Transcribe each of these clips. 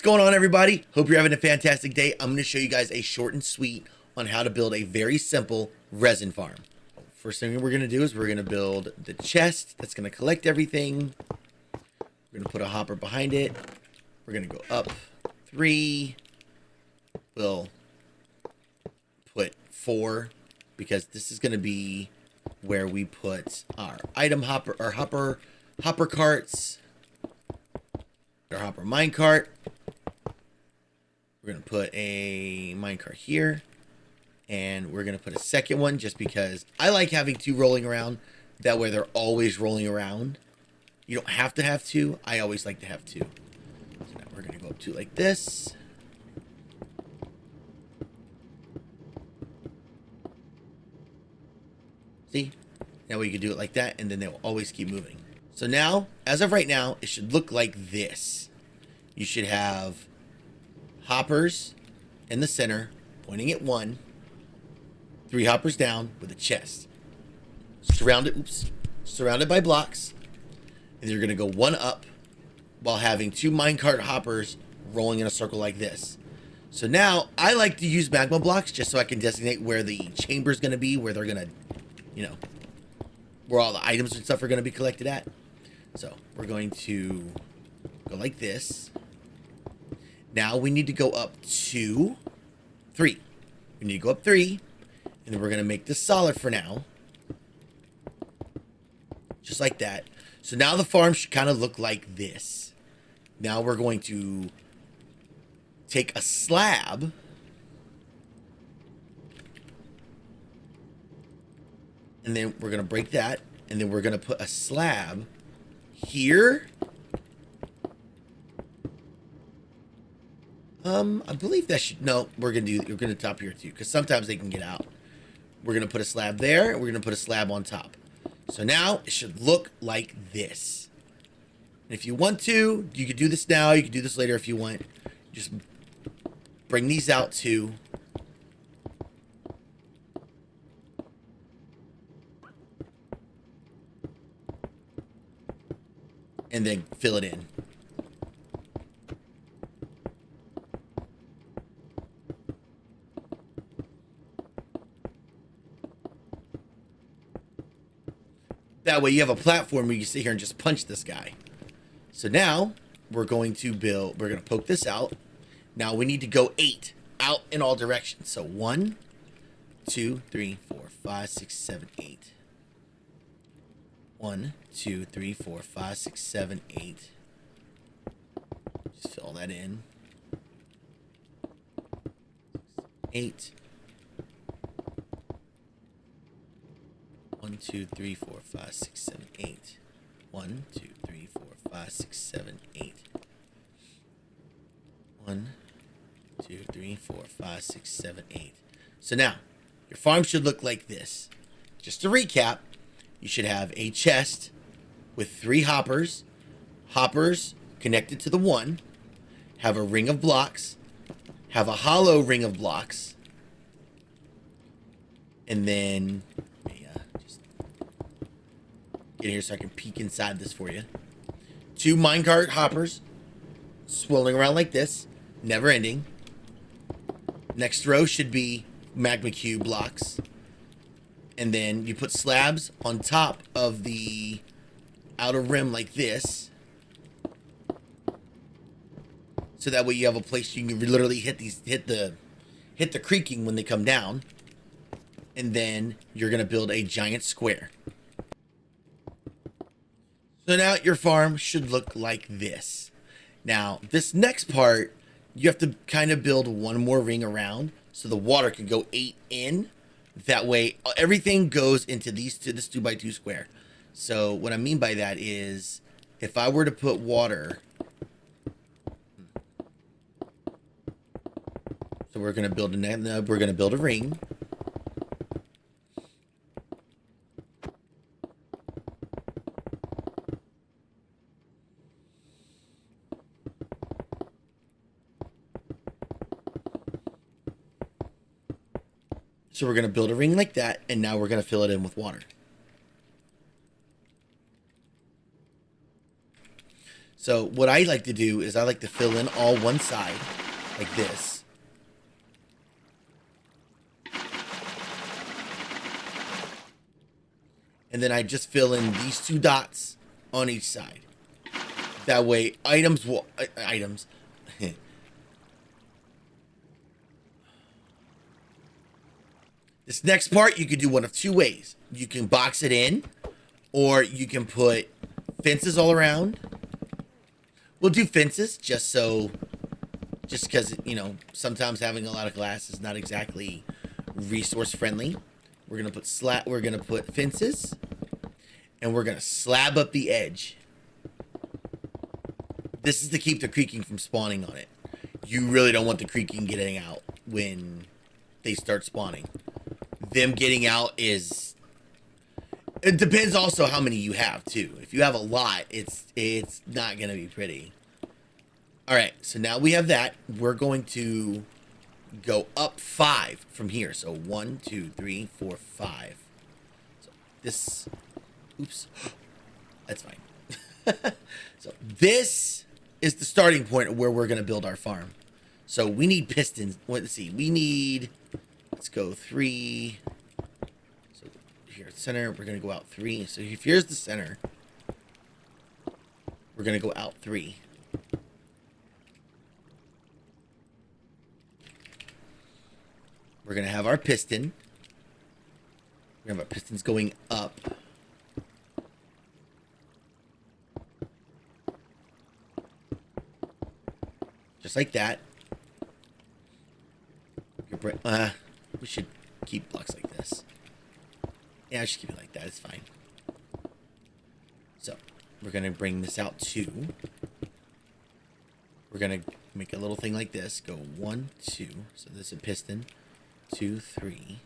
going on, everybody? Hope you're having a fantastic day. I'm going to show you guys a short and sweet on how to build a very simple resin farm. First thing we're going to do is we're going to build the chest that's going to collect everything. We're going to put a hopper behind it. We're going to go up 3. We'll put 4 because this is going to be where we put our item hopper, our hopper carts, our hopper mine cart. We're going to put a mine cart here. And we're going to put a second one just because I like having 2 rolling around. That way they're always rolling around. You don't have to have 2. I always like to have 2. So now we're going to go up 2 like this. See? That way you can do it like that, and then they'll always keep moving. So now, as of right now, it should look like this. You should have hoppers in the center, pointing at 1. 3 hoppers down with a chest. Surrounded by blocks. And you're going to go 1 up while having 2 minecart hoppers rolling in a circle like this. So now, I like to use magma blocks just so I can designate where the chamber is going to be, where they're going to, you know, where all the items and stuff are going to be collected at. So, we're going to go like this. Now, we need to go up 2, 3. We need to go up 3. And then we're going to make this solid for now. Just like that. So now the farm should kind of look like this. Now we're going to take a slab. And then we're going to break that. And then we're going to put a slab here. I believe that should, no, we're going to top here too. Because sometimes they can get out. We're going to put a slab there, and we're going to put a slab on top. So now it should look like this. And if you want to, you could do this now. You could do this later if you want. Just bring these out too. And then fill it in. That way you have a platform where you can sit here and just punch this guy. So now we're going to build, we're going to poke this out. Now we need to go 8 out in all directions. So 1, 2, 3, 4, 5, 6, 7, 8. 1, 2, 3, 4, 5, 6, 7, 8. Just fill that in. 8. 1, 2, 3, 4, 5, 6, 7, 8. 1, 2, 3, 4, 5, 6, 7, 8. 1, 2, 3, 4, 5, 6, 7, 8. So now, your farm should look like this. Just to recap, you should have a chest with 3 hoppers. Hoppers connected to the 1. Have a ring of blocks. Have a hollow ring of blocks. And then get here so I can peek inside this for you. 2 minecart hoppers swirling around like this, never ending. Next row should be magma cube blocks. And then you put slabs on top of the outer rim like this. So that way you have a place you can literally hit the creaking when they come down. And then you're going to build a giant square. So now your farm should look like this. Now, this next part, you have to kind of build 1 more ring around so the water can go 8 in. That way, everything goes into this 2x2 square. So what I mean by that is, if I were to put water, so we're gonna build a ring. So we're going to build a ring like that, and now we're going to fill it in with water. So what I like to do is I like to fill in all one side like this. And then I just fill in these 2 dots on each side. That way items will, items. This next part you can do one of 2 ways. You can box it in, or you can put fences all around. We'll do fences just because, you know, sometimes having a lot of glass is not exactly resource friendly. We're gonna put fences, and we're gonna slab up the edge. This is to keep the creaking from spawning on it. You really don't want the creaking getting out when they start spawning. Them getting out is... It depends also how many you have, too. If you have a lot, it's not going to be pretty. Alright, so now we have that. We're going to go up 5 from here. So 1, 2, 3, 4, 5. So this... Oops. That's fine. So this is the starting point of where we're going to build our farm. So we need pistons. Let's see. We need... Let's go 3. So here at center, we're going to go out 3. So if here's the center, we're going to go out 3. We're going to have our piston. We're going to have our pistons going up. Just like that. We should keep blocks like this. Yeah, I should keep it like that. It's fine. So, we're going to bring this out 2. We're going to make a little thing like this. Go 1, 2. So this is a piston. 2, 3,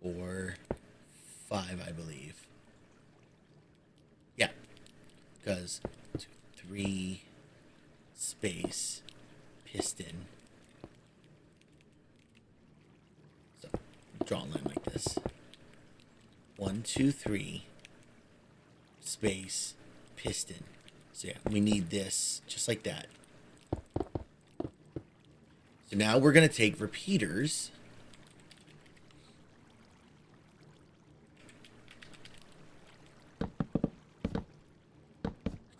4, 5, I believe. Yeah. Because 2, 3, space, piston. So, draw a line like this. 1, 2, 3, space, piston. So yeah, we need this just like that. So now we're going to take repeaters.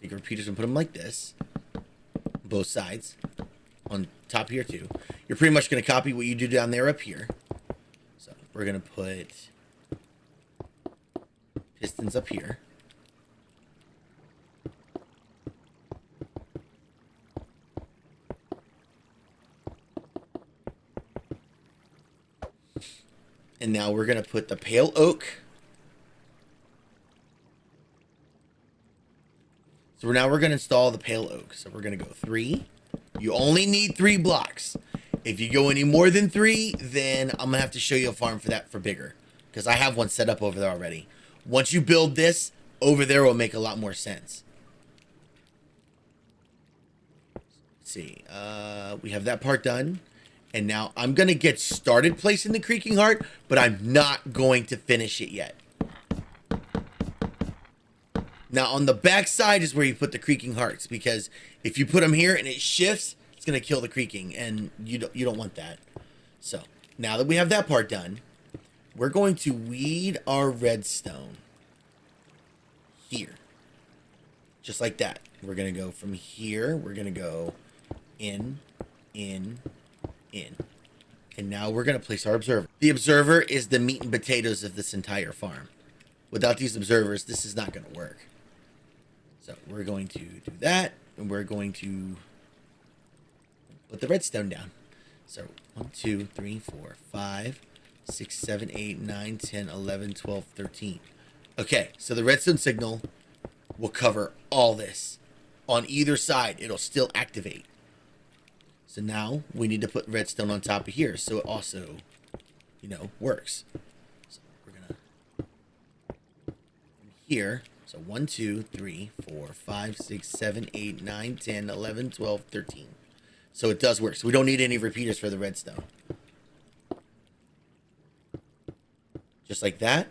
Take repeaters and put them like this. Both sides. On top here too. You're pretty much going to copy what you do down there up here. So we're going to put pistons up here. And now we're going to put the pale oak. So now we're going to install the pale oak. So we're going to go 3. You only need 3 blocks. If you go any more than 3, then I'm going to have to show you a farm for that for bigger. Because I have one set up over there already. Once you build this, over there will make a lot more sense. Let's see. We have that part done. And now I'm going to get started placing the creaking heart, but I'm not going to finish it yet. Now on the back side is where you put the creaking hearts, because if you put them here and it shifts, it's going to kill the creaking, and you don't want that. So now that we have that part done, we're going to weed our redstone here. Just like that. We're going to go from here. We're going to go in. And now we're going to place our observer. The observer is the meat and potatoes of this entire farm. Without these observers, this is not going to work. So we're going to do that, and we're going to put the redstone down. So 1, 2, 3, 4, 5, 6, 7, 8, 9, 10, 11, 12, 13. Okay, so the redstone signal will cover all this. On either side, it'll still activate. So now we need to put redstone on top of here so it also, you know, works. So we're going to, from here, so 1, 2, 3, 4, 5, 6, 7, 8, 9, 10, 11, 12, 13. So it does work. So we don't need any repeaters for the redstone. Just like that.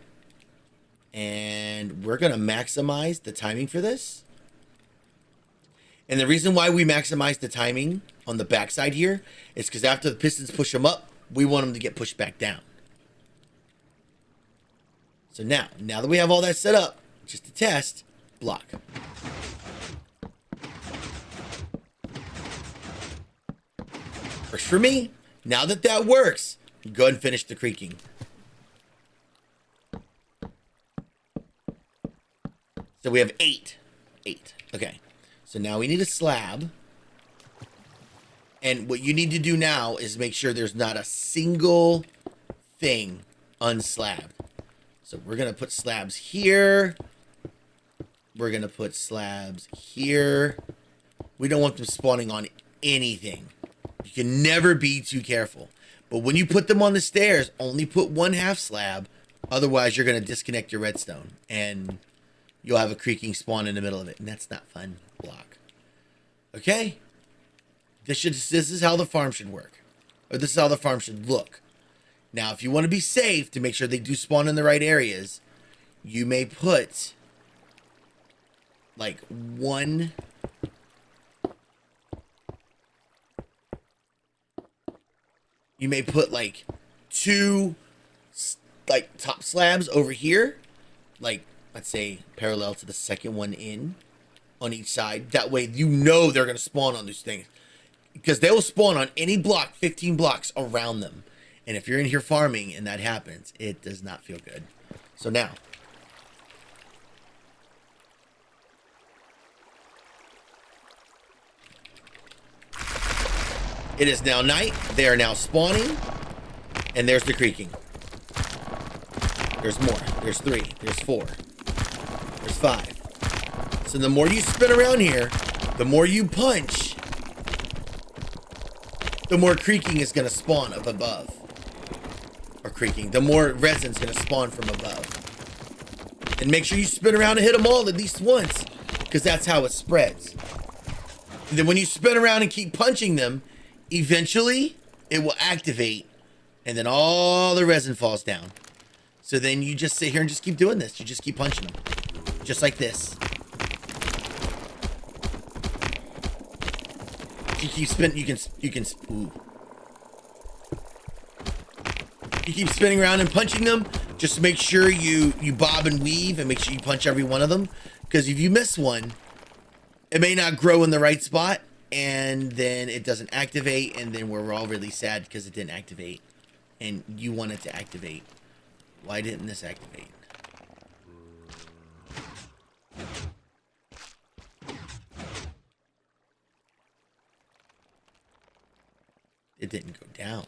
And we're going to maximize the timing for this. And the reason why we maximize the timing on the backside here is because after the pistons push them up, we want them to get pushed back down. So now that we have all that set up, just to test, block. Works for me. Now that works, go ahead and finish the creaking. So we have 8. Okay. So now we need a slab. And what you need to do now is make sure there's not a single thing unslabbed. So we're going to put slabs here. We're going to put slabs here. We don't want them spawning on anything. You can never be too careful. But when you put them on the stairs, only put 1/2 slab. Otherwise, you're going to disconnect your redstone. And you'll have a creaking spawn in the middle of it. And that's not fun. Block. Okay? This is how the farm should work. Or this is how the farm should look. Now, if you want to be safe to make sure they do spawn in the right areas, you may put like one... You may put like 2 like top slabs over here, like let's say parallel to the second one in on each side. That way you know they're going to spawn on these things, because they will spawn on any block 15 blocks around them. And if you're in here farming and that happens, it does not feel good. So now it is now night. They are now spawning. And there's the creaking. There's more. There's 3. There's 4. There's 5. So the more you spin around here, the more you punch, the more creaking is going to spawn up above. Or creaking. The more resin's going to spawn from above. And make sure you spin around and hit them all at least once, because that's how it spreads. And then when you spin around and keep punching them, eventually it will activate, and then all the resin falls down. So then you just sit here and just keep doing this. You just keep punching them, just like this. You keep spinning. You can. Ooh. You keep spinning around and punching them. Just make sure you bob and weave, and make sure you punch every one of them. Because if you miss one, it may not grow in the right spot, and then it doesn't activate, and then we're all really sad because it didn't activate, and you want it to activate. Why didn't this activate? It didn't go down.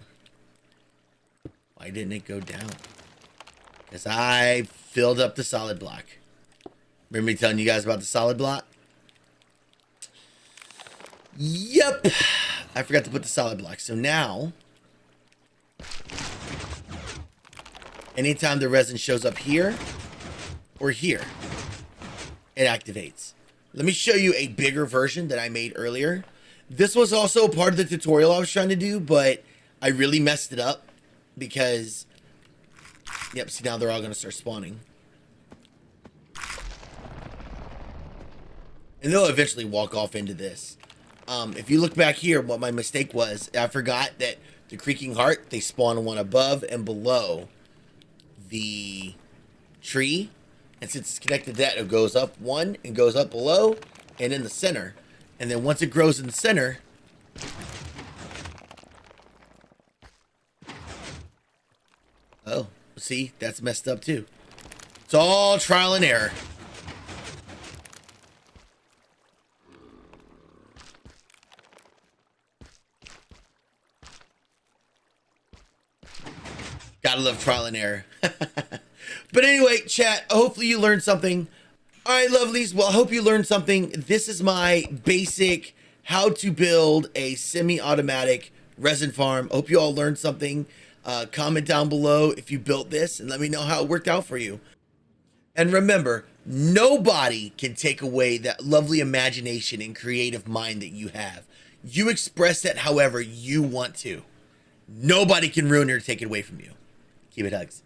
Why didn't it go down? Because I filled up the solid block. Remember me telling you guys about the solid block? Yep. I forgot to put the solid block. So now, anytime the resin shows up here or here, it activates. Let me show you a bigger version that I made earlier. This was also part of the tutorial I was trying to do, but I really messed it up because, yep, see, now they're all going to start spawning. And they'll eventually walk off into this. If you look back here, what my mistake was, I forgot that the creaking heart, they spawn one above and below the tree. And since it's connected to that, it goes up one and goes up below and in the center. And then once it grows in the center, oh, see, that's messed up too. It's all trial and error. Gotta love trial and error. But anyway, chat, hopefully you learned something. All right, lovelies. Well, I hope you learned something. This is my basic how to build a semi-automatic resin farm. Hope you all learned something. Comment down below if you built this and let me know how it worked out for you. And remember, nobody can take away that lovely imagination and creative mind that you have. You express that however you want to. Nobody can ruin it or take it away from you. Keep it hugs.